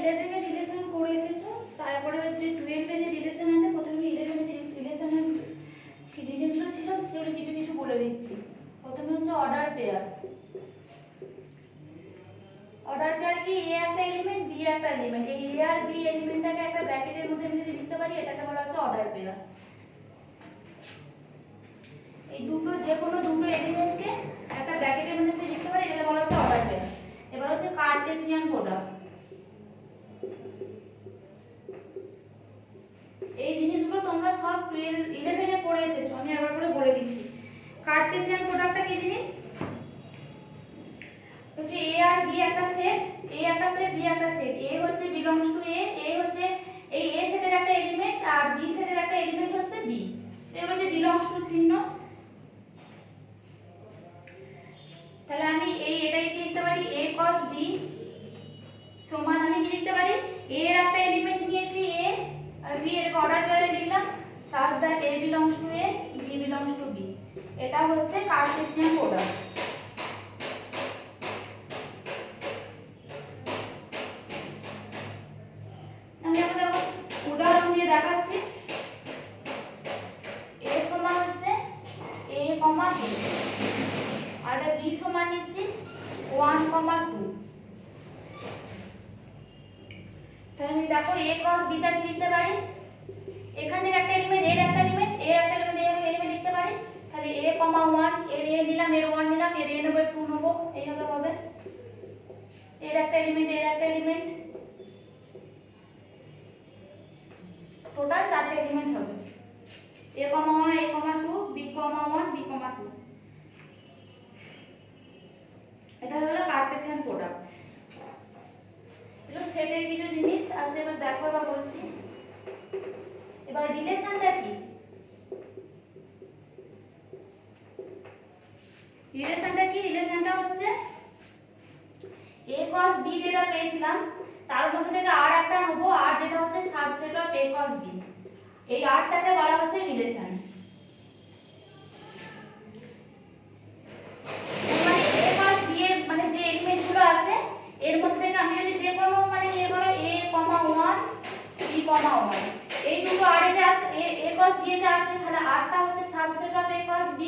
11 এর রিলেশন করে এসেছো, তারপরে যে 12 এর যে রিলেশন আছে, প্রথমে 11 এর রিলেশনের জিনিসগুলো ছিল সেগুলো কিছু কিছু বলে দিচ্ছি। প্রথমে হচ্ছে অর্ডার পেয়ার। অর্ডার পেয়ার কি? এ একটা এলিমেন্ট, বি একটা এলিমেন্ট। এই এ আর বি এলিমেন্টটাকে একটা ব্র্যাকেটের মধ্যে আমি যদি লিখতে পারি, এটাকে বলা হচ্ছে অর্ডার পেয়ার। এই দুটো যে কোনো দুটো এলিমেন্টকে একটা ব্র্যাকেটের মধ্যে যদি লিখতে পারি, এটাকে বলা হচ্ছে অর্ডার পেয়ার। এবার হচ্ছে কার্টেসিয়ান প্রোডাক্ট। এই জিনিসগুলো তোমরা সব 11 এ পড়ে এসেছো, আমি একবার করে বলে দিচ্ছি। কার্টেসিয়ান প্রোডাক্টটা কি জিনিস? হচ্ছে এ আর বি একটা সেট, এ একটা সেট, বি একটা সেট। এ হচ্ছে বিলংস টু এ, এ হচ্ছে এই এ সেটের একটা এলিমেন্ট, আর বি সেটের একটা এলিমেন্ট হচ্ছে বি। এই হচ্ছে বিলংস টু চিহ্ন। তাহলে আমি এটাকে কি লিখতে পারি? a cos b সমান আমি কি লিখতে পারি? a এর একটা এলিমেন্ট নিয়েছি a, আর b এর অর্ডার করে লিখলাম such that a belongs to a, b belongs to b। এটা হচ্ছে কার্টেসিয়ান প্রোডাক্ট। আমি আপনাদের উদাহরণ দিয়ে দেখাচ্ছি। a সমান হচ্ছে a, b আর b সমান নিচ্ছি 1, 2। তাহলে আমি দেখো a ক্রস b টা কি লিখতে পারি? এখান থেকে একটা এলিমেন্ট, এর একটা এলিমেন্ট, এর একটা এলিমেন্ট লিখতে পারি। তাহলে a, 1 এর a নিলাম, এর 1 নিলাম, এর a নেব, 2 নেব, এইভাবে হবে। এর একটা এলিমেন্ট, এর একটা এলিমেন্ট, টোটাল 4টে এলিমেন্ট হবে। a, 1, a, 2, b, 1, b, 2। এটা হলো কার্টেসিয়ান প্রোডাক্ট। এটা সেটের কিছু জিনিস আছে, এবার দেখো এবার বলছি। এবার রিলেশনটা কি? রিলেশনটা হচ্ছে a ক্রস b যেটা পেয়েছিলাম, তার মধ্যে থেকে আর একটা নেব, আর যেটা হচ্ছে subset of a cross b। এই আরটাকে বলা হচ্ছে রিলেশন। মানে a ক্রস b এর মানে যে এলিমেন্টগুলো আছে, এর মধ্যে থেকে আমি যদি যে কোনো মানে a ধরো a, 1, b, 1, এই দুটো আর এ যে আছে a ক্রস b এ যে আছে, তাহলে আরটা হচ্ছে subset of a cross b।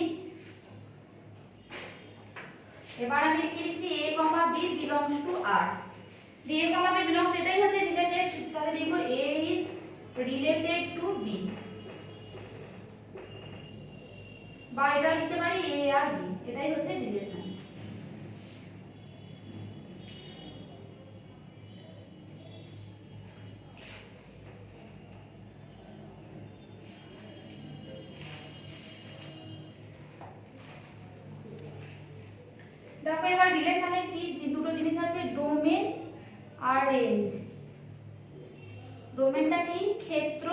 এবার আমি লিখে দিচ্ছি a, b belongs to r। a, b belongs, এটাই হচ্ছে রিলেটেড, তাহলে লিখব a is related to b, বা এটা লিখতে পারি a আর b, এটাই হচ্ছে রিলেশন। দেখো এবার রিলেশনের কি দুটো জিনিস আছে, ডোমেন আর রেঞ্জ। ডোমেনটা কি? ক্ষেত্র,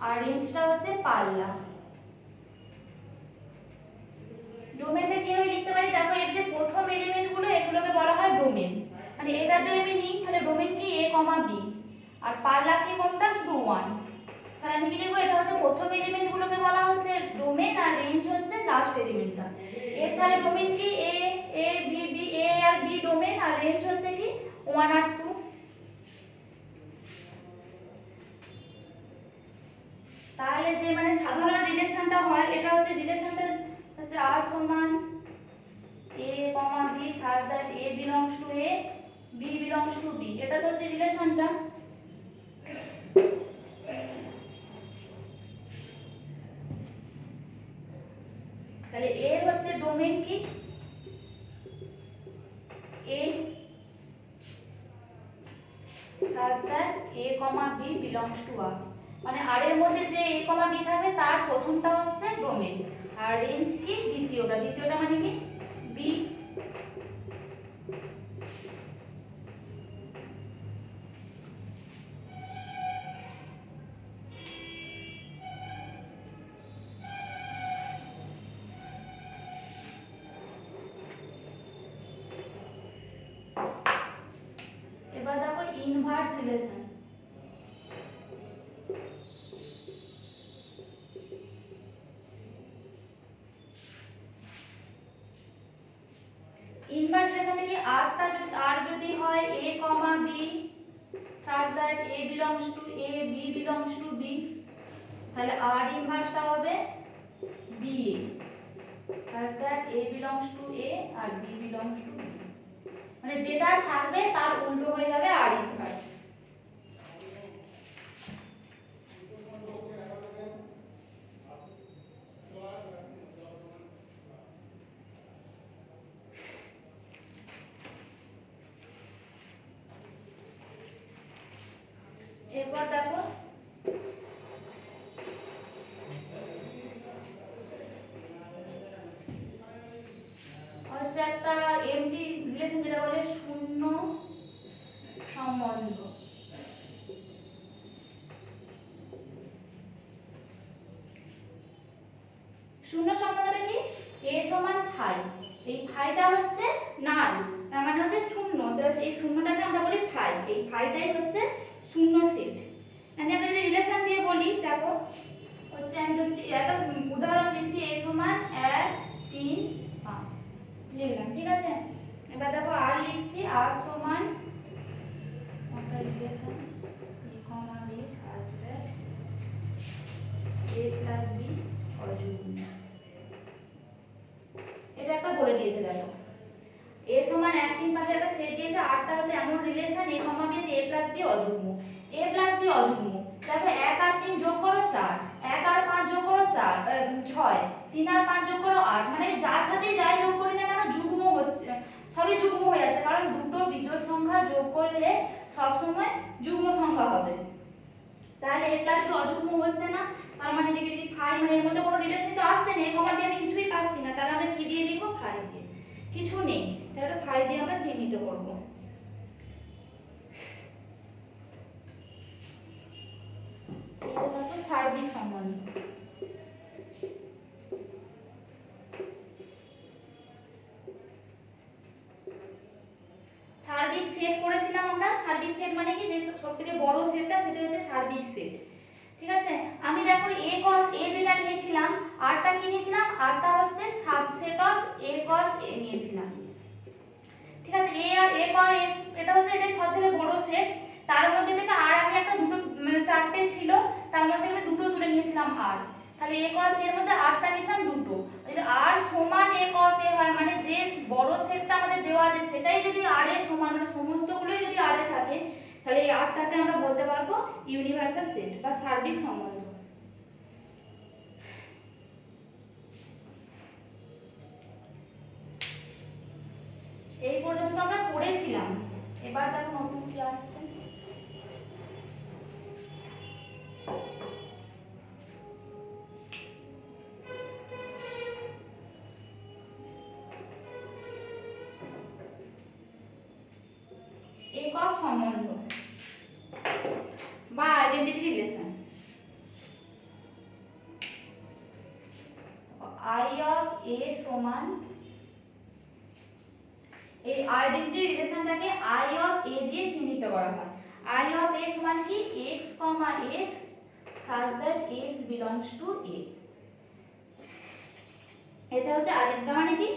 আর রেঞ্জটা হচ্ছে পাল্লা। ডোমেনটা কিভাবে লিখতে পারি? দেখো এর যে প্রথম এলিমেন্ট গুলো, এগুলোকে বলা হয় ডোমেন। মানে এটা যদি আমি নিই, তাহলে ডোমেন কি a, b, আর পাল্লা কি কোনটা? শুধু 1। তাহলে আমি কি লিখবো? এটা হচ্ছে প্রথম এলিমেন্ট গুলোকে বলা হচ্ছে ডোমেন, আর রেঞ্জ হচ্ছে লাস্ট এলিমেন্টটা। এর তাহলে ডোমেন কি a, b, a আর b ডোমেন, আর রেঞ্জ হচ্ছে কি 1 আর 2। তাহলে যে মানে সাধারণ রিলেশনটা হয়, এটা হচ্ছে রিলেশনটা হচ্ছে r সমান a, b such that a belongs to a, b belongs to b। এটা তো হচ্ছে রিলেশনটা। তাহলে a হচ্ছে ডোমেন কি a such that a, b belongs to r। মানে r এর মধ্যে যে a, b থাকবে তার প্রথমটা হচ্ছে ডোমেন, আর রেঞ্জ কি দ্বিতীয়টা মানে কি b। এবার দেখো ইনভার্স রিলেশন। ইনভার্স রিলেশনে কি r যদি হয় a, b, such that A belongs to A, B belongs to B, তাহলে R ইনভার্সটা হবে BA, such that A belongs to A আর B belongs to B, মানে যেটা থাকবে তার উল্টো হয়ে যাবে R ইনভার্স। এরপর দেখো হচ্ছে একটা এমডি রিলেশন যেটা বলে শূন্য সম্বন্ধ। শূন্য সম্বন্ধটা কি? a সমান ফাই, এই ফাইটা হচ্ছে নাল, তার মানে হচ্ছে শূন্য, তাহলে এই শূন্যটাকে আমরা বলি ফাই, এই ফাইটাই হচ্ছে শূন্য সেট। আমি আমরা যদি রিলেশন দিয়ে বলি দেখো হচ্ছে আমি হচ্ছে একটা উদাহরণ দিচ্ছি, a সমান 1 3 5 লিখলাম, ঠিক আছে। এবার দেখো আর লিখছি, আর সমান একটা relation a comma b such that a plus b অযুগ্ম, এটা একটা বলে দিয়েছে দেখো a সমান 1 3 5 একটা সেট দিয়েছে, আরটা হচ্ছে এমন রিলেশন a comma b তে a plus b অযুগ্ম, a plus b অযুগ্ম। দেখো 1 আর 3 যোগ করো 4, 1 আর 5 যোগ করো 4 6, 3 আর 5 যোগ করো 8, মানে যার সাথে যাই যোগ করি না কেন যুগ্ম হচ্ছে, সবই যুগ্ম হয়ে যাচ্ছে, কারণ দুটো বিজোড় সংখ্যা যোগ করলে সব সময় যুগ্ম সংখ্যা হবে। তাহলে a plus b অযুগ্ম হচ্ছে না, তার মানে দেখে যদি ফাই, মানে এর মধ্যে কোনো রিলেশন তো আসছে না, a comma b আমি কিছুই পাচ্ছি না, তাহলে আমরা কি দিয়ে দিব? ফাই দিয়ে। কিছু নেই, তাহলে ফাই দিয়ে আমরা চিহ্নিত করব। এটা হচ্ছে সার্বিক সম্বন্ধ। সার্বিক সেট করেছিলাম আমরা, সার্বিক সেট মানে কি, যে সবথেকে বড় সেটটা সেটা হচ্ছে সার্বিক সেট, ঠিক আছে। আমি দেখো a cos a যেটা নিয়েছিলাম, আরটা কি নিয়েছিলাম, আরটা হচ্ছে subset of a cos a নিয়েছিলাম, ঠিক আছে। a R a cos a এটা হচ্ছে এটা সবথেকে বড় সেট, তার মধ্যে থেকে আর আমি একটা দুটো মানে চারটে ছিল, তার মধ্যে আমি দুটো তুলে নিয়েছিলাম আর, তাহলে a cos a এর মধ্যে আরটা নিয়েছিলাম দুটো, যদি r সমান a cos a হয়, মানে যে বড় সেটটা আমাদের দেওয়া আছে সেটাই যদি r এর সমান, মানে সমস্তগুলোই যদি r এ থাকে, তাহলে এই rটাকে আমরা বলতে পারবো ইউনিভার্সাল সেট বা সার্বিক সম্বন্ধ। এই পর্যন্ত আমরা পড়েছিলাম, এবার দেখো নতুন কি আসছে। একক সম্বন্ধ বা identity relation. i of a সমান, এই আইডেন্টিটি রিলেশনটাকে i of a দিয়ে চিহ্নিত করা হয়। i of a সমান কি, x, x such that x belongs to a, এটা হচ্ছে আইডেন্টিটি, মানে কি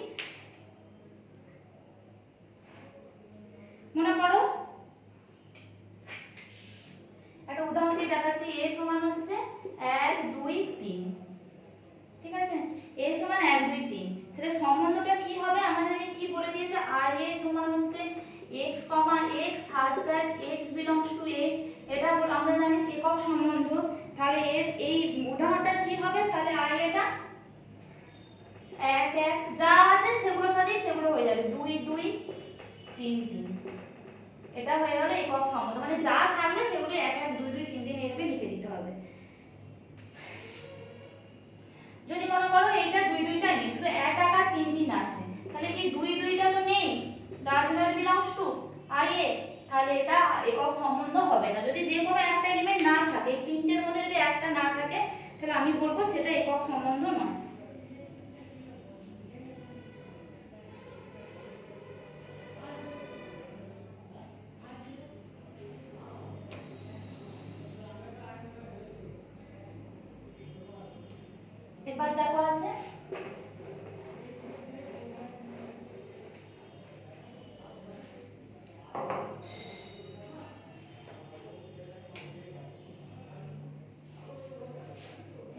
মনে করো একটা উদাহরণ দিয়ে দেখাচ্ছি, a সমান হচ্ছে 1 2 3, ঠিক আছে। a সমান 1 2 3, তাহলে সম্বন্ধটা কি হবে, আমাদেরকে কি বলে দিয়েছে, i a সমান হচ্ছে x, x such that x belongs to a, এটা আমরা জানি একক সম্বন্ধ, তাহলে এর এই উদাহরণটা কি হবে, তাহলে i এটা 1 1 যা আছে সেগুলোর সাথে সেগুলো হয়ে যাবে, 2 2 3 3, এটা হয়ে গেল একক সম্বন্ধ, মানে যা থাকবে সেগুলো 1 1 2 2 3 3 এভাবে লিখে দিতে হবে। যদি মনে করো এইটা 2 2টা নেই, শুধু 1 1 আর 3 3 আছে, তাহলে কি 2 2টা তো নেই, does not belongs to i a, তাহলে এটা একক সম্বন্ধ হবে না। যদি যে কোনো একটা এলিমেন্ট না থাকে, এই তিনটের মধ্যে যদি একটা না থাকে, তাহলে আমি বলবো সেটা একক সম্বন্ধ নয়। এবার দেখো আছে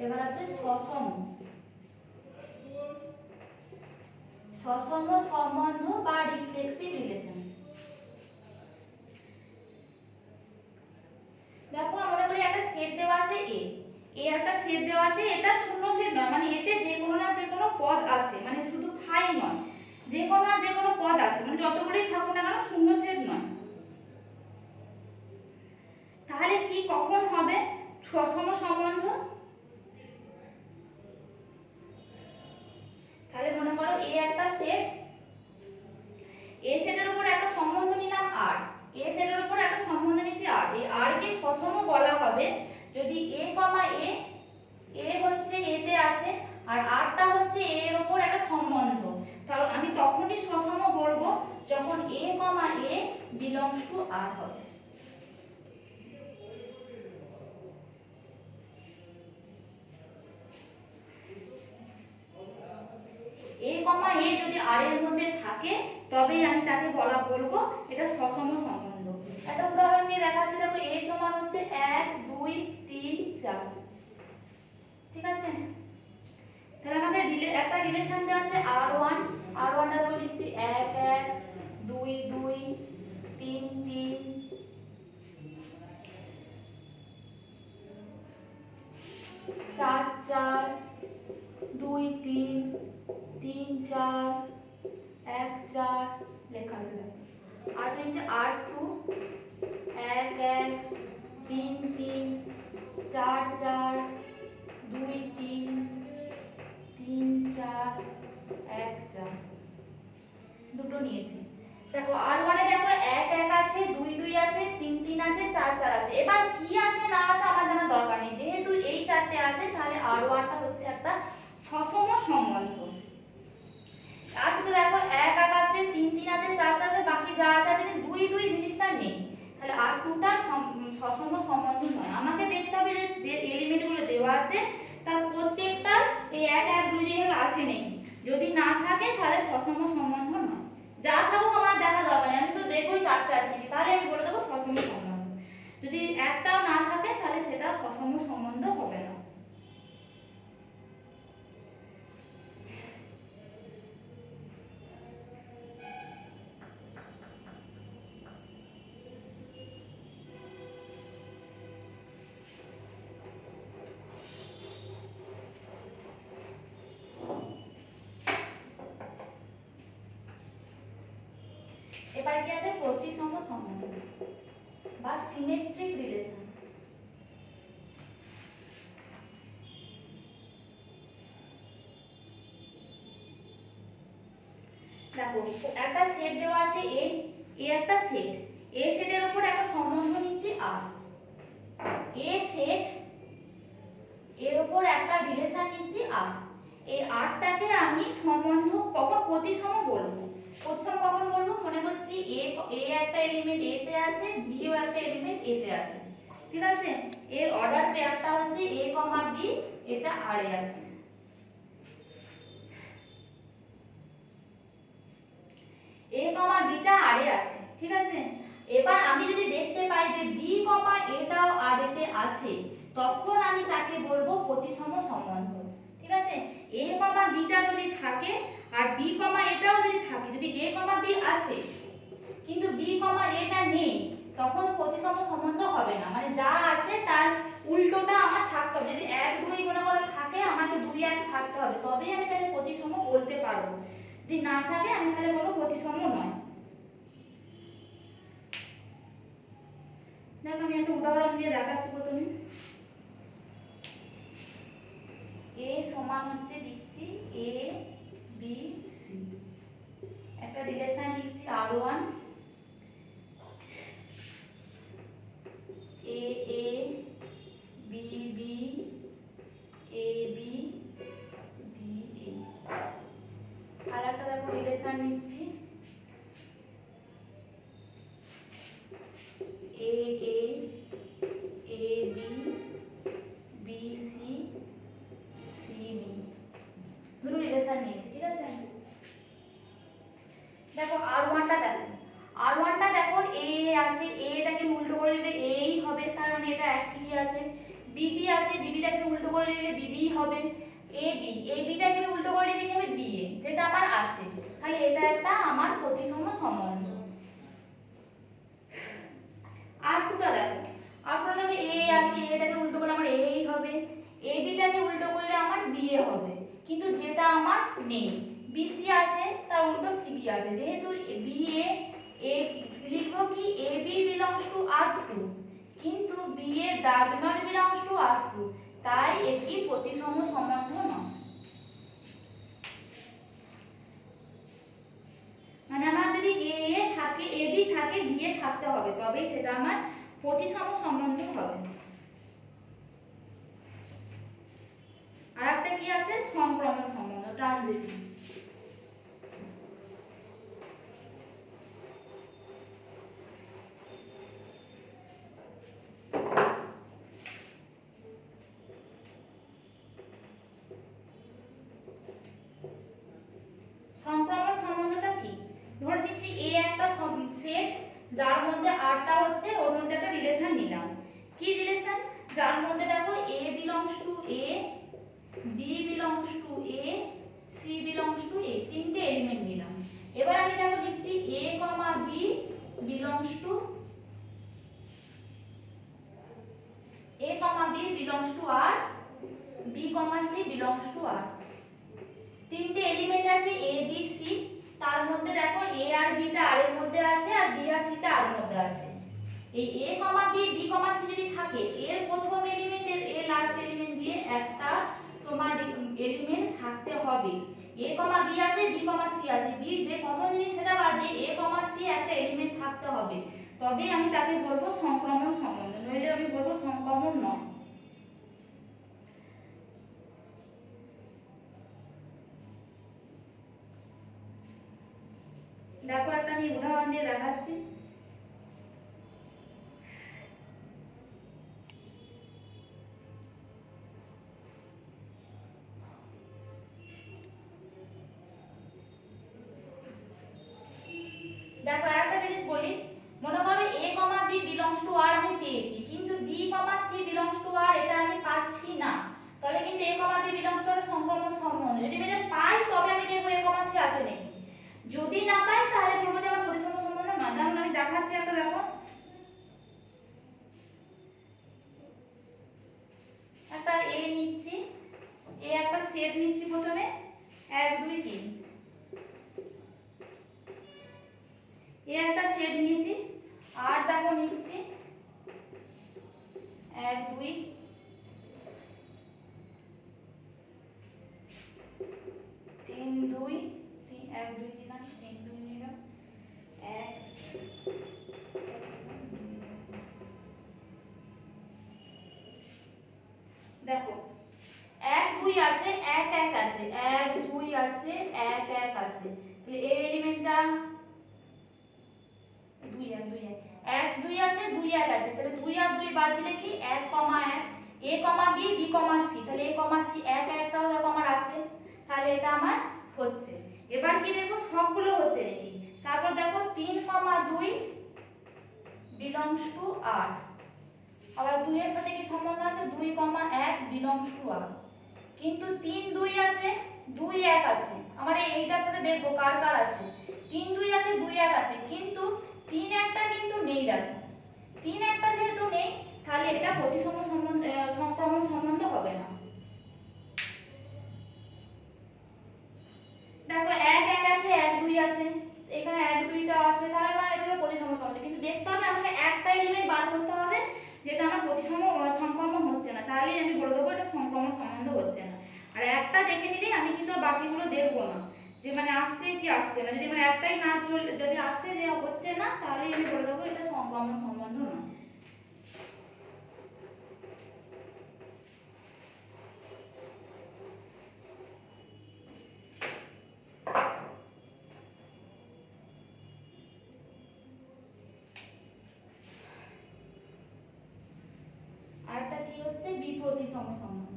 এবার আছে সসম সসম সম্বন্ধ বা রিফ্লেক্সিভ রিলেশন। দেখো আমরা বলি একটা সেট দেওয়া আছে এ একটা সেট দেওয়া আছে, এটা শূন্য সেট নয়, মানে এতে যে কোনো না যে কোনো পদ আছে, মানে শুধু ফাই নয়, যে কোনো না যে কোনো পদ আছে, মানে যতগুলোই থাকুক না কেন শূন্য সেট নয়। তাহলে কি কখন হবে সসম সম্বন্ধ? তাহলে মনে করো এ একটা সেট, এ সেটের উপর একটা সম্বন্ধ নিলাম আর, এ সেটের উপর একটা সম্বন্ধ নিচ্ছি আর, এই আর কে সসম বলা হবে যদি এ কমা এ হচ্ছে এতে আছে আর আরটা হচ্ছে এর উপর একটা সম্বন্ধ। তাহলে আমি তখনই সসম বলবো যখন এ কমা এ বিলংস টু আর হবে। এ কমা এ যদি আর এর মধ্যে থাকে তবেই আমি তাকে বলবো এটা সসম সম্বন্ধ। একটা উদাহরণ দিয়ে দেখাচ্ছি, দেখো এ সমান হচ্ছে 1 2 3 4, ঠিক আছে? তাহলে আমাদের একটা রিলেশন দেওয়া আছে R1, R1টা দেখো লিখছি 1 1 2 2 3 3 4 4 2 3 3 4 1 4 লেখা আছে। আর নিচে R2 1 1 3 3 4 4 2 3 3 4 1 4 দুটো নিয়েছি। দেখো R1 এ দেখো 1 1 আছে 2 2 আছে 3 3 আছে 4 4 আছে। এবার কি আছে না আছে আমার জানা দরকার নেই, যেহেতু এই চারটে আছে তাহলে R1 টা হচ্ছে একটা সসম সম্বন্ধ। আর তো দেখো 1 1 আছে 3 3 আছে 4 4 আছে, বাকি যা আছে আছে 2 2 জিনিসটা নেই, তাহলে R2 টা সসম সম্বন্ধ নয়। আমাকে দেখতে হবে যে এলিমেন্টগুলো দেওয়া আছে তার প্রত্যেকটা এই 1 1 2 2 আছে নাকি, যদি না থাকে তাহলে সসম সম্বন্ধ নয়। যা থাকুক আমার দেখা দরকার নেই, আমি তো দেখবই চারটে আছে নাকি, তাহলে আমি বলে দেবো সসম সম্বন্ধ। যদি একটাও না থাকে তাহলে সেটা সসম সম্বন্ধ হবে না। এবার কি আছে প্রতিসম সম্বন্ধ বা সিমেট্রিক রিলেশন। দেখো একটা সেট দেওয়া আছে এ একটা সেট, এ সেটের উপর একটা সম্বন্ধ নিচ্ছি আর, এ সেট এর উপর একটা রিলেশন নিচ্ছি আর, এই আরটাকে আমি সম্বন্ধ কখন প্রতিসম বলবো, প্রতিসম কখন বলবো মনে করছি এ একটা এলিমেন্ট এ তে আছে, বি ও একটা এলিমেন্ট এ তে আছে, ঠিক আছে? এর অর্ডার পেয়ারটা হচ্ছে এ কমা বি, এটা আর এ আছে। এ কমা বিটা আর এ আছে, ঠিক আছে? এবার আমি যদি দেখতে পাই যে বি কমা এটাও আর এতে আছে তখন আমি তাকে বলবো প্রতিসম সম্বন্ধ, ঠিক আছে? এ কমা বিটা যদি থাকে আর বি কমা এটাও যদি থাকে, যদি এ কমা বি আছে কিন্তু বি কমা এটা নেই তখন প্রতিসম সম্বন্ধ হবে না, মানে যা আছে তার উল্টোটা আমার থাকতে হবে। যদি 1 2 মনে করো থাকে আমাকে 2 1 থাকতে হবে তবেই আমি তাকে প্রতিসম বলতে পারবো, যদি না থাকে আমি তাহলে বলবো প্রতিসম নয়। দেখো আমি একটা উদাহরণ দিয়ে দেখাচ্ছি। প্রথমে এ সমান হচ্ছে লিখছি এ বি সি, একটা রিলেশন লিখছি R1 a a b b a b b a, আর একটা দেখো রিলেশন নিচ্ছি a a a b b c c b, দুটো রিলেশন নিয়েছি, ঠিক আছে? দেখো R1টা দেখো, R1টা দেখো এ আছে, এটাকে উল্টো করে দিলে এই হবে, তার মানে এটা এক ঠিকই আছে। বিবি আছে, বিবিটাকে উল্টো করে করে লিখলে বিবি হবে, এবিটাকে আমি উল্টো করে লিখে হবে বিএ, যেটা আমার আছে। তাহলে এটা একটা আমার প্রতিসম সম্বন্ধ। আর টুটা দেখো, আর টুটা দেখো এ আছে, এটাকে উল্টো করলে আমার এই হবে, এবিটাকে উল্টো করলে আমার বিএ হবে, কিন্তু যেটা আমার নেই। বিসি আছে, তার উল্টো সিবি আছে, যেহেতু বিএ এ লিখবো কি এবি বিলংস টু R2, কিন্তু BA does not belongs to R2, তাই এটি প্রতিসম সম্বন্ধ নয়। মানে আমার যদি এ থাকে, এবি থাকে, বিএ থাকতে হবে, তবেই সেটা আমার প্রতিসম সম্বন্ধ হবে। আর একটা কি আছে, সংক্রমণ সম্বন্ধ, ট্রানজিটিভ। সংক্রমণ সম্বন্ধটা কি? ধরে দিচ্ছি এ একটা সেট, যার মধ্যে আরটা হচ্ছে, ওর মধ্যে একটা রিলেশন নিলাম। কি রিলেশন? যার মধ্যে দেখো a belongs to A, b belongs to A, c belongs to A, তিনটে এলিমেন্ট নিলাম। এবার আমি দেখো লিখছি a comma b belongs to a comma b belongs to R, b comma c belongs to R. তিনটে এলিমেন্ট আছে এ b C, তার মধ্যে দেখো এ আর বি টা আর এর মধ্যে আছে, আর বি আর সি টা আর এর মধ্যে আছে। এই a comma B, B comma C যদি থাকে, এর প্রথম এলিমেন্টের এ লাস্ট এলিমেন্ট দিয়ে একটা তোমার এলিমেন্ট থাকতে হবে। এ কমা বি আছে, বি কমা সি আছে, বি যে কমন জিনিস সেটা বাদ দিয়ে এ কমা সি একটা এলিমেন্ট থাকতে হবে, তবে আমি তাকে বলবো সংক্রমণ সম্বন্ধ, নইলে আমি বলবো সংক্রমণ নয়। দেখো একটা আমি উদাহরণ দিয়ে দেখাচ্ছি। দেখো একটা জিনিস বলি, মনে করো a কমা b বিলংস টু r আমি পেয়েছি, কিন্তু b কমা c বিলংস টু r এটা আমি পাচ্ছি না, তাহলে কিন্তু a কমা b বিলংস টু r সংক্রমণ সম্বন্ধ। যদি আমি এটা পাই তবে আমি দেখব a কমা c আছে নাকি, যদি না পাই তাহলে বলবো যে আমার প্রতিসম সম্বন্ধ নয়। যেমন আমি দেখাচ্ছি একটা, দেখো একটা a নিচ্ছি, a একটা সেট নিচ্ছি, প্রথমে 1 2 3, এ একটা সেট নিয়েছি, আর দেখো নিচ্ছি 1 2 3 2 3, 1 2 3 আছে, 3 2 নিলাম, 1 দেখো 1 2 আছে, 1 1 আছে, 1 2 আছে, 1 1 আছে, তাহলে এই এলিমেন্টটা 2 1 2 1, 1 2 আছে, 2 1 আছে, তাহলে 2 আর 2 বাদ দিলে কি 1 1, a comma b b comma c, তাহলে a কমা c 1 একটাও দেখো আমার আছে, তাহলে এটা আমার হচ্ছে। এবার কি দেখো সবগুলো হচ্ছে নাকি, তারপর দেখো 3 2 বিলংস টু r, আবার 2 এর সাথে কি সম্বন্ধ আছে, 2 1 বিলংস টু r, কিন্তু 3 2 আছে, 2 1 আছে, আমার এইটার সাথে দেখবো কার কার আছে, 3 2 আছে, 2 1 আছে, কিন্তু 3 একটা কিন্তু নেই। দেখো 3 একটা যেহেতু নেই, তাহলে এটা প্রতিসম সম্বন্ধ, সংক্রমণ সম্বন্ধ হবে না। দেখো 1 1 আছে, 1 2 আছে, এখানে 1 2 টা আছে, তাহলে আমার এটা হলো প্রতিসম সম্বন্ধ, কিন্তু দেখতে হবে আমাকে একটা এলিমেন্ট বার করতে হবে যেটা আমার প্রতিসম সংক্রমণ হচ্ছে না, তাহলেই আমি বলে দেবো এটা সংক্রমণ সম্বন্ধ হচ্ছে না। আর একটা দেখে নিলেই আমি কিন্তু বাকিগুলো দেখবো না যে মানে আসছে কি আসছে না, যদি মানে একটাই না চলে, যদি আসছে যে হচ্ছে না, তাহলেই আমি বলে দেবো এটা সংক্রমণ সম্বন্ধ নয়। আরেকটা কি হচ্ছে বিপ্রতিসম সম্বন্ধ।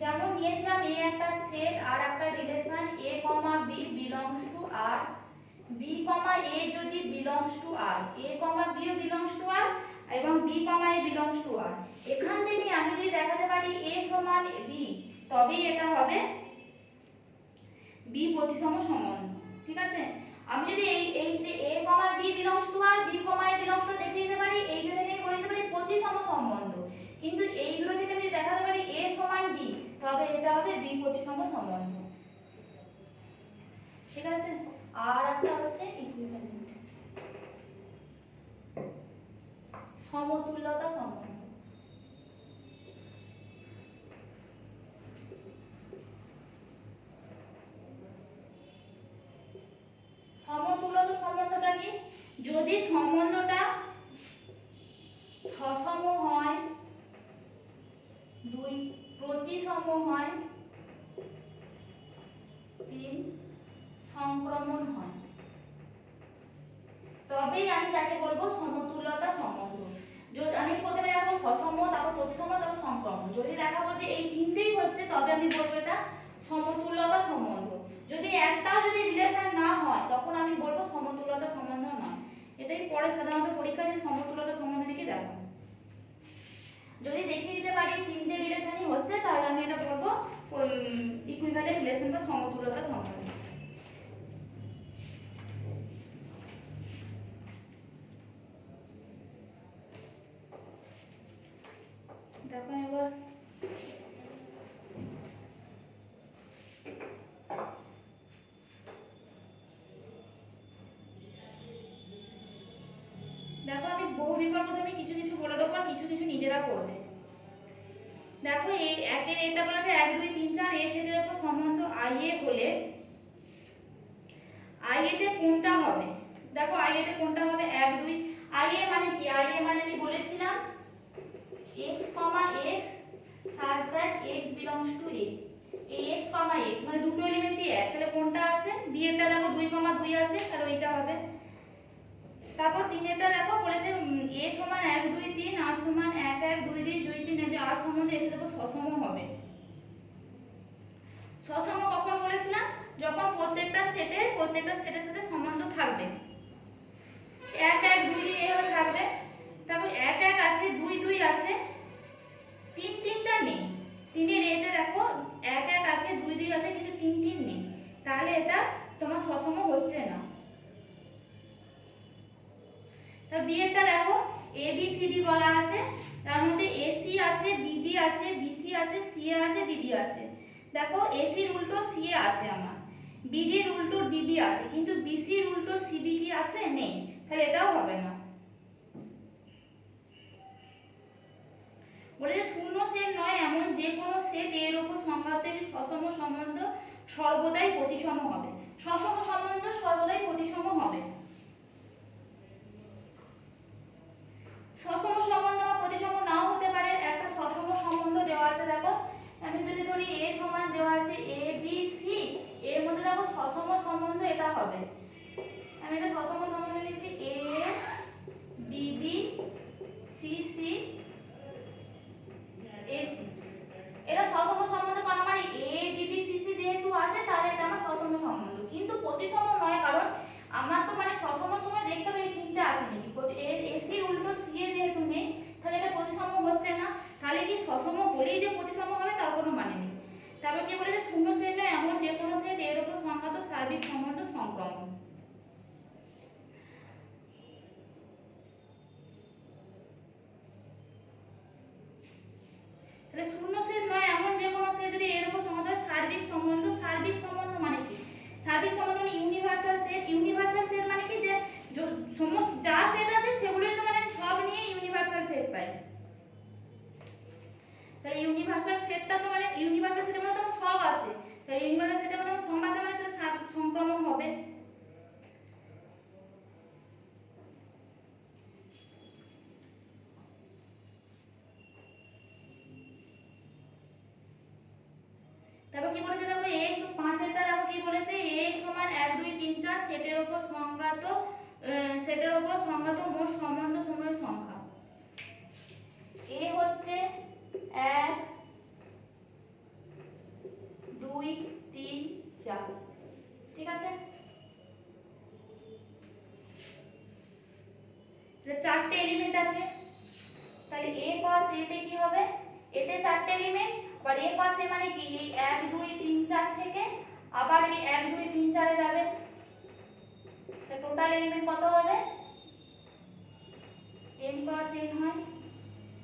যেমন নিয়েছিলাম এ একটা সেট আর একটা রিলেশন a, b বিলংস টু r, বি কমা এ যদি belongs to R, a comma বিও বিলংস টু আর এবং b comma a belongs to R, এখান থেকে আমি যদি দেখাতে পারি এ সমান বি, তবেই এটা হবে বি প্রতিসম সম্বন্ধ। ঠিক আছে, আমি যদি এই a comma b belongs to R, b comma a belongs to দেখতে দিতে পারি, এইটা থেকে আমি বলে দিতে পারি প্রতিসম সম্বন্ধ। কিন্তু এইগুলো থেকে আমি দেখাতে পারি এ সমান ডি, তবে এটা হবে বি প্রতিসম সম্বন্ধ। ঠিক আছে, আর একটা হচ্ছে ইকুইভ্যালেন্ট, সমতুল্যতা সম্বন্ধ। সমতুল্যতা সম্বন্ধটা কি? যদি সম্বন্ধটা সসম হয়, 2 প্রতিসম হয়, 3 সংক্রমণ হয়, তবেই আমি তাকে বলবো সমতুল্যতা সম্বন্ধ। যদি আমি প্রথমে দেখাবো সসম, তারপর প্রতিসম, তারপর সংক্রমণ, যদি দেখাবো যে এই তিনটেই হচ্ছে, তবে আমি বলবো এটা সমতুল্যতা সম্বন্ধ। যদি একটাও যদি রিলেশন না হয়, তখন আমি বলবো সমতুল্যতা সম্বন্ধ নয়। এটাই পরে সাধারণত পরীক্ষায় যে সমতুল্যতা সম্বন্ধ লিখে দেখো, যদি দেখিয়ে দিতে পারি তিনটে রিলেশনই হচ্ছে, তাহলে আমি এটা বলবো ইকুইভ্যালেন্ট রিলেশন বা সমতুল্যতা সম্বন্ধ। দেখো এবার দেখো, আমি বহু বিকল্প আমি কিছু কিছু বলে দেবো, আর কিছু কিছু নিজেরা করবে। দেখো এই একের এটা বলা আছে 1 2 3 4 এ সেটের উপর সম্বন্ধ আই এ হলে আই এ তে কোনটা হবে? দেখো আই এ তে কোনটা হবে? 1 2, আই এ মানে কি? আই এ মানে আমি বলেছিলাম x, x such that x belongs to a, এই x, x মানে দুটো এলিমেন্টই এক, তাহলে কোনটা আছে? b এরটা দেখো 2, 2 আছে, তাহলে ওইটা হবে। তারপর 3 এরটা দেখো বলেছে a সমান 1 2 3, r সমান 1 1 2 2 2 3, এই যে r সম্বন্ধে এসে দেখো সসম হবে। সসম কখন বলেছিলাম? যখন প্রত্যেকটা সেটের সাথে সম্বন্ধ থাকবে। 1 1 2 2 এইভাবে থাকবে। তারপর 1 1 আছে, 2 2 আছে, 3 3টা নেই। 3 এর এতে দেখো 1 1 আছে, 2 2 আছে, কিন্তু 3 3 নেই, তাহলে এটা তোমার সসম হচ্ছে না। তো বি এরটা দেখো এ বি সি ডি বলা আছে, তার মধ্যে এসি আছে, বিডি আছে, বিসি আছে, সিএ আছে, ডিডি আছে। দেখো এসির উল্টো সিএ আছে আমার, বিডির উল্টো ডিডি আছে, কিন্তু বিসির উল্টো সিবি কি আছে? নেই, তাহলে এটাও হবে না। বলে যে শূন্য সেট নয় এমন যে কোনো সেট এর উপর সংজ্ঞাত একটি সসম সম্বন্ধ সর্বদাই প্রতিসম হবে। সসম সম্বন্ধ সর্বদাই প্রতিসম হবে। সসম সম্বন্ধ বা প্রতিসম নাও হতে পারে। একটা সসম সম্বন্ধ দেওয়া আছে, দেখো আমি যদি ধরি এ সমান দেওয়া আছে এ বি সি, এর মধ্যে দেখো সসম সম্বন্ধ এটা হবে। আমি এটা সসম সম্বন্ধ নিচ্ছি a b b c c a c, এটা সসম সম্বন্ধ, কারণ আমার a b b c c যেহেতু আছে, তাহলে এটা আমার সসম সম্বন্ধ, কিন্তু প্রতিসম নয়, কারণ আমার তো মানে সসম সময় দেখতে হবে এই তিনটে আছে নাকি। এর এসির উল্টো সিএ যেহেতু নেই, তাহলে এটা প্রতিসম হচ্ছে না। তাহলে কি সসম হলেই যে প্রতিসম হবে তার কোনো মানে নেই। তারপর কি বলেছে? শূন্য সেট নয় এমন যে কোনো সেট এর উপর সংজ্ঞাত সার্বিক সম্বন্ধ সংক্রমণ। তাহলে শূন্য সেট নয় এমন যে কোনো সেট যদি এর উপর সংজ্ঞাত সার্বিক সম্বন্ধ, সার্বিক সম্বন্ধ মানে কি? সার্বিক সম্বন্ধ মানে ইউনিভার্সাল সেট। ইউনিভার্সাল সেট মানে কি? যে সমস্ত যা সেট আছে সেগুলোই তো মানে সব নিয়ে ইউনিভার্সাল সেট পাই। তাহলে ইউনিভার্সাল সেটটা তো মানে ইউনিভার্সাল সেটের মধ্যে তো সব আছে, তাহলে ইউনিভার্সাল সেটের মধ্যে সব আছে মানে তাহলে সংক্রমণ হবে। তারপর কি বলেছে দেখো এ 5 এরটা দেখো কি বলেছে? এ সমান 1 2 3 4 সেটের উপর সংজ্ঞাত মোট সম্বন্ধ সমূহের সংখ্যা। এ হচ্ছে 1 2 3 4, ঠিক আছে। চারটে এলিমেন্ট আছে, তাহলে a ক্রস a তে কি হবে, এতে চারটে এলিমেন্ট, আবার a ক্রস a মানে কি এই 1 2 3 4 থেকে আবার এই 1 2 3 4 এ যাবে, তাহলে টোটাল এলিমেন্ট কত হবে, n ক্রস n হয়,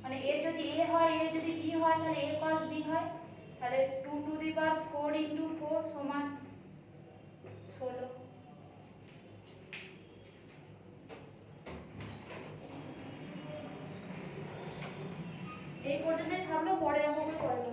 মানে এর যদি a হয় এর যদি b হয় তাহলে a ক্রস b হয়, তাহলে 2 টু দি পাওয়ার 4 ইনটু 4 সমান 16। এই পর্যন্তই থাকলো, পরের অঙ্কগুলো পরে